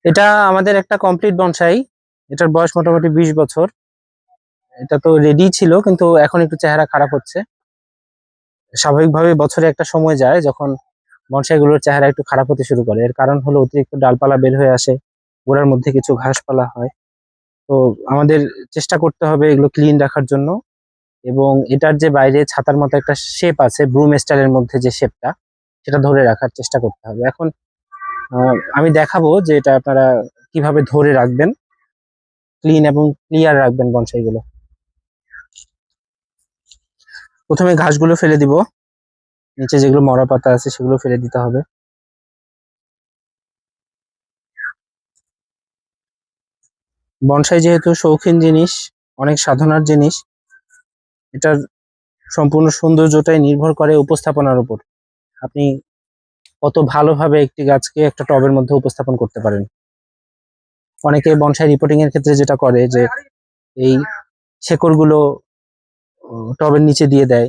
এটা আমাদের একটা কমপ্লিট বনসাই। এটার বয়স মোটামুটি 20 বছর। এটা তো রেডি ছিল, কিন্তু এখন একটু চেহারা খারাপ হচ্ছে। স্বাভাবিকভাবে বছরে একটা সময় যায় যখন বনসাই গুলোর চেহারা একটু খারাপ হতে শুরু করে। এর কারণ হলো অতিরিক্ত ডালপালা বের হয়ে আসে, গোড়ার মধ্যে কিছু ঘাসপালা হয়। তো আমাদের চেষ্টা করতে হবে এগুলো ক্লিন রাখার জন্য। এবং এটার যে বাইরে ছাতার মতো একটা শেপ আছে, ব্রুম স্টাইলের মধ্যে যে শেপটা, সেটা ধরে রাখার চেষ্টা করতে হবে। এখন আমি দেখাবো যে এটা আপনারা কিভাবে ধরে রাখবেন, ক্লিন এবং ক্লিয়ার রাখবেন বনসাই গুলো। প্রথমে ঘাসগুলো ফেলে দিব, নিচে যেগুলো মরা পাতা আছে সেগুলো ফেলে দিতে হবে। বনসাই যেহেতু শৌখিন জিনিস, অনেক সাধনার জিনিস, এটার সম্পূর্ণ সৌন্দর্যটাই নির্ভর করে উপস্থাপনার উপর। আপনি কত ভালোভাবে একটি গাছকে একটা টবের মধ্যে উপস্থাপন করতে পারেন। অনেকে বনসাই রিপোর্টিং এর ক্ষেত্রে যেটা করে যে এই শেকড়গুলো টবের নিচে দিয়ে দেয়,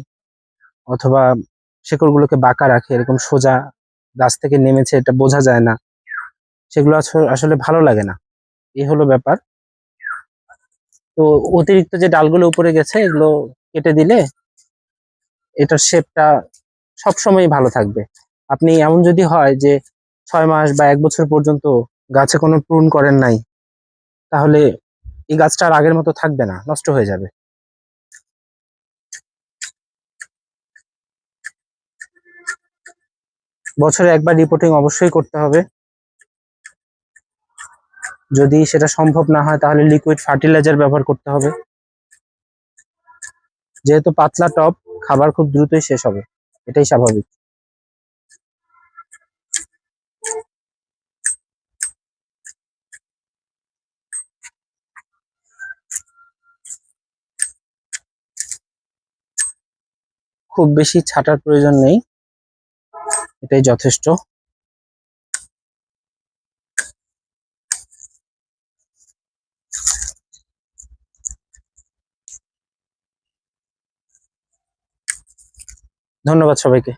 অথবা শেকড়গুলোকে বাঁকা রাখে, এরকম সোজা গাছ থেকে নেমেছে এটা বোঝা যায় না। সেগুলো আসলে ভালো লাগে না। এই হলো ব্যাপার। তো অতিরিক্ত যে ডালগুলো উপরে গেছে এগুলো কেটে দিলে এটার শেপটা সবসময় ভালো থাকবে। আপনি এমন যদি হয় যে 6 মাস বা 1 বছর পর্যন্ত গাছে কোনো প্রুন করেন নাই, তাহলে এই গাছটা আর আগের মতো থাকবে না, নষ্ট হয়ে যাবে। বছরে একবার রিপোর্টিং অবশ্যই করতে হবে। যদি সেটা সম্ভব না হয় তাহলে লিকুইড ফার্টিলাইজার ব্যবহার করতে হবে। যেহেতু পাতলা টব, খাবার খুব দ্রুতই শেষ হবে, এটাই স্বাভাবিক। খুব বেশি ছাটার প্রয়োজন নেই, এটাই যথেষ্ট। ধন্যবাদ সবাইকে।